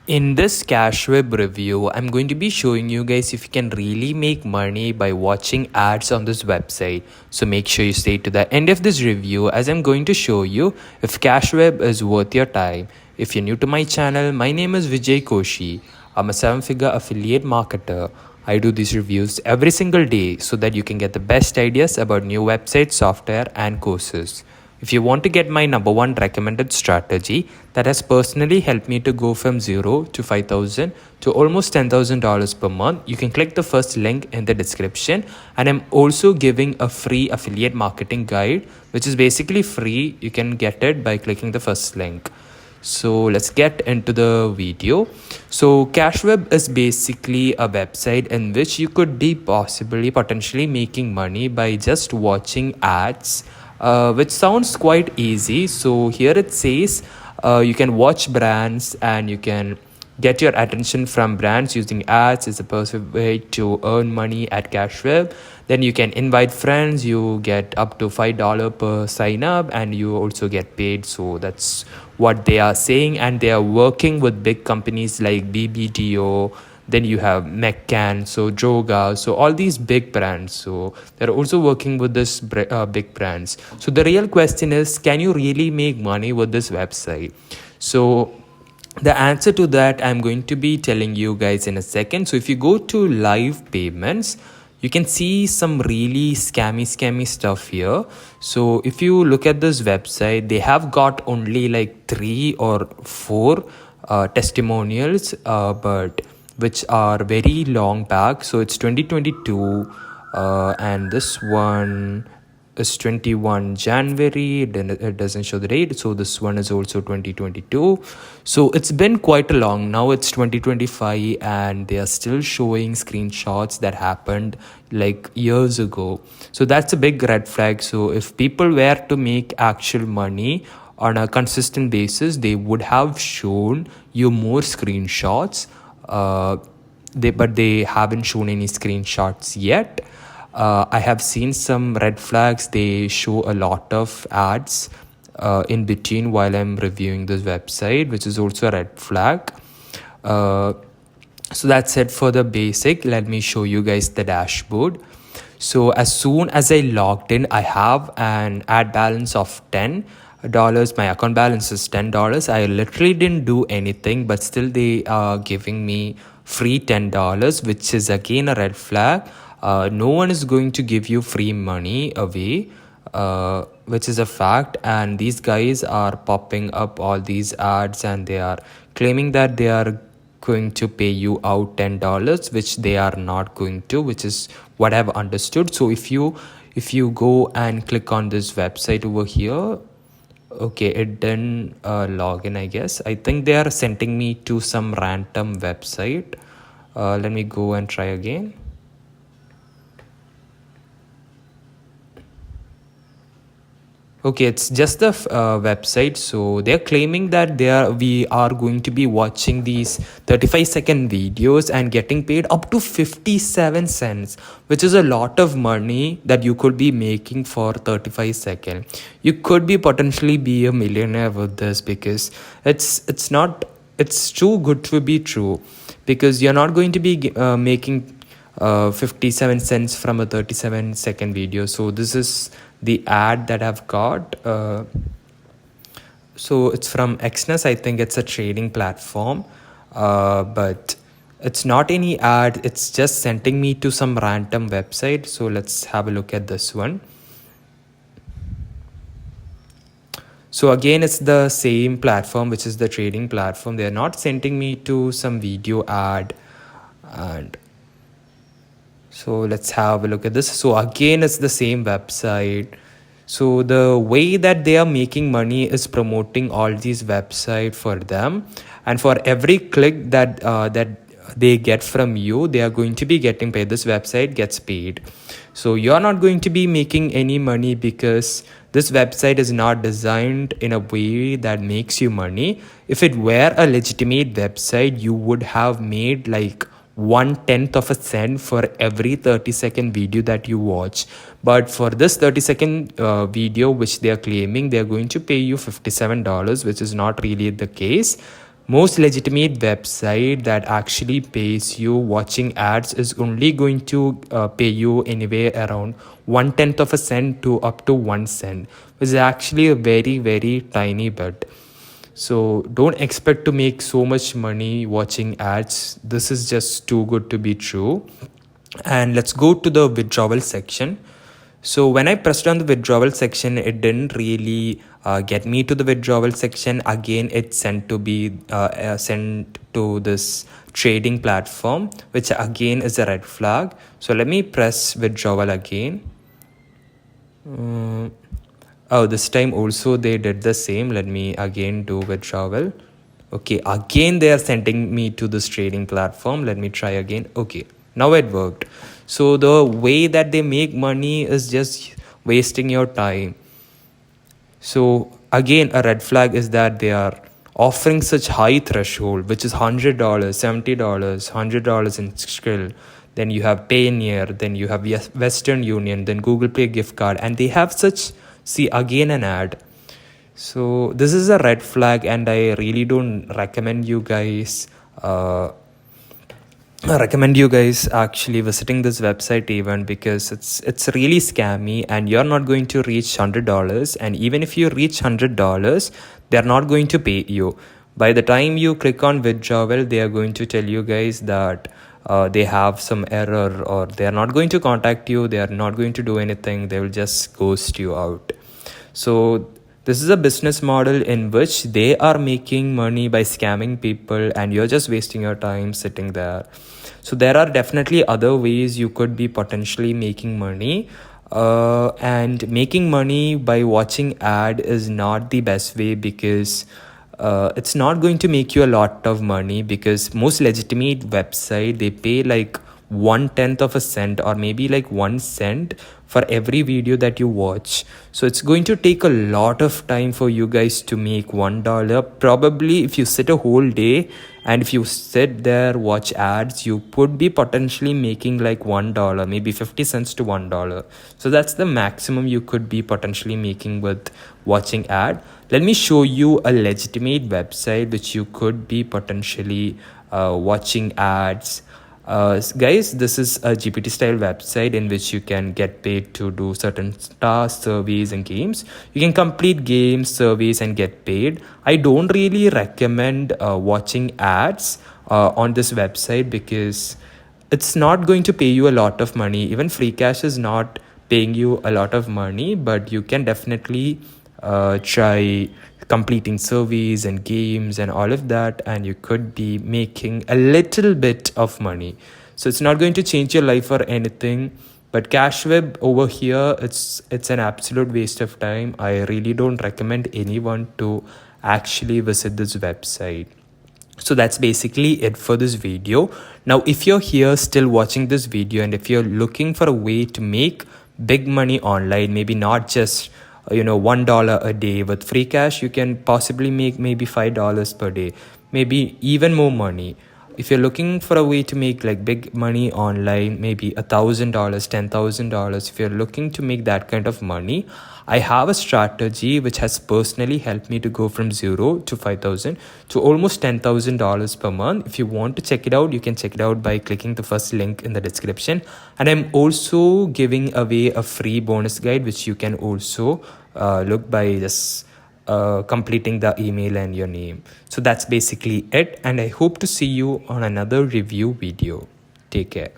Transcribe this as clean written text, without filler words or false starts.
In this Cashvib review, I'm going to be showing you guys if you can really make money by watching ads on this website. So make sure you stay to the end of this review as I'm going to show you if Cashvib is worth your time. If you're new to my channel, my name is Vijay Koshi. I'm a 7-figure affiliate marketer. I do these reviews every single day so that you can get the best ideas about new websites, software, and courses. If you want to get my number one recommended strategy that has personally helped me to go from 0 to 5,000 to almost $10,000 per month, you can click the first link in the description. And I'm also giving a free affiliate marketing guide, which is basically free. You can get it by clicking the first link. So let's get into the video. So Cashweb is basically a website in which you could be potentially making money by just watching ads, which sounds quite easy. So here it says you can watch brands and you can get your attention from brands using ads. Is a perfect way to earn money at Cashweb. Then you can invite friends. You get up to $5 per sign up and you also get paid. So that's what they are saying, and they are working with big companies like BBDO. Then you have Meccan, so Droga, so all these big brands. So they're also working with this big brands. So the real question is, can you really make money with this website? So the answer to that I'm going to be telling you guys in a second. So if you go to live payments, you can see some really scammy stuff here. So if you look at this website, they have got only like 3 or 4 testimonials, but which are very long back. So it's 2022, and this one is 21 January. It doesn't show the date. So this one is also 2022. So it's been quite a long. Now it's 2025 and they are still showing screenshots that happened like years ago. So that's a big red flag. So if people were to make actual money on a consistent basis, they would have shown you more screenshots. But they haven't shown any screenshots yet. I have seen some red flags. They show a lot of ads in between while I'm reviewing this website, which is also a red flag. So that's it for the basic. Let me show you guys the dashboard. So as soon as I logged in, I have an ad balance of $10. My account balance is $10. I literally didn't do anything, but still they are giving me free $10, which is again a red flag. No one is going to give you free money away, which is a fact. And these guys are popping up all these ads and they are claiming that they are going to pay you out $10, which they are not going to, which is what I've understood. So if you go and click on this website over here, okay, it didn't log in, I guess. I think they are sending me to some random website. Let me go and try again. Okay, it's just the website. So they're claiming that we are going to be watching these 35-second videos and getting paid up to 57 cents, which is a lot of money that you could be making for 35 seconds. You could be potentially be a millionaire with this, because it's too good to be true, because you're not going to be making 57 cents from a 37-second video. So this is the ad that I've got. So it's from Exness. I think it's a trading platform, but it's not any ad. It's just sending me to some random website. So let's have a look at this one. So again, it's the same platform, which is the trading platform. They're not sending me to some video ad. And so let's have a look at this. So again, it's the same website. So the way that they are making money is promoting all these websites for them. And for every click that they get from you, they are going to be getting paid. This website gets paid. So you're not going to be making any money, because this website is not designed in a way that makes you money. If it were a legitimate website, you would have made like 1/10 of a cent for every 30-second video that you watch. But for this 30-second video, which they are claiming, they are going to pay you $57, which is not really the case. Most legitimate website that actually pays you watching ads is only going to pay you anywhere around 1/10 of a cent to up to 1 cent, which is actually a very tiny bit. So don't expect to make so much money watching ads. This is just too good to be true. And let's go to the withdrawal section. So when I pressed on the withdrawal section, it didn't really get me to the withdrawal section. Again, it's sent to this trading platform, which again is a red flag. So let me press withdrawal again. Oh, this time also they did the same. Let me again do withdrawal. Okay, again they are sending me to this trading platform. Let me try again. Okay, now it worked. So the way that they make money is just wasting your time. So again, a red flag is that they are offering such high threshold, which is $100, $70, $100 in Skrill. Then you have Payoneer, then you have Western Union, then Google Play gift card, and they have such, see again an ad. So this is a red flag, and I really don't recommend you guys actually visiting this website even, because it's really scammy and you're not going to reach $100. And even if you reach $100, they're not going to pay you. By the time you click on withdrawal, they are going to tell you guys that they have some error, or they are not going to contact you, they are not going to do anything, they will just ghost you out. So this is a business model in which they are making money by scamming people, and you're just wasting your time sitting there. So there are definitely other ways you could be potentially making money. And making money by watching ad is not the best way, because it's not going to make you a lot of money, because most legitimate website, they pay like 1/10 of a cent, or maybe like 1 cent for every video that you watch. So it's going to take a lot of time for you guys to make $1. Probably if you sit a whole day and if you sit there watch ads, you could be potentially making like $1, maybe 50 cents to $1. So that's the maximum you could be potentially making with watching ad. Let me show you a legitimate website which you could be potentially watching ads. Guys, this is a GPT style website in which you can get paid to do certain tasks, surveys and games. You can complete games, surveys and get paid. I don't really recommend watching ads on this website, because it's not going to pay you a lot of money. Even free cash is not paying you a lot of money, but you can definitely try completing surveys and games and all of that, and you could be making a little bit of money. So it's not going to change your life or anything. But Cashvib over here, it's an absolute waste of time. I really don't recommend anyone to actually visit this website. So that's basically it for this video. Now if you're here still watching this video, and if you're looking for a way to make big money online, maybe not just $1 a day, with free cash you can possibly make maybe $5 per day, maybe even more money. If you're looking for a way to make like big money online, maybe $1,000, $10,000, if you're looking to make that kind of money, I have a strategy which has personally helped me to go from 0 to 5,000 to almost $10,000 per month. If you want to check it out, you can check it out by clicking the first link in the description. And I'm also giving away a free bonus guide, which you can also look by just completing the email and your name. So that's basically it, and I hope to see you on another review video. Take care.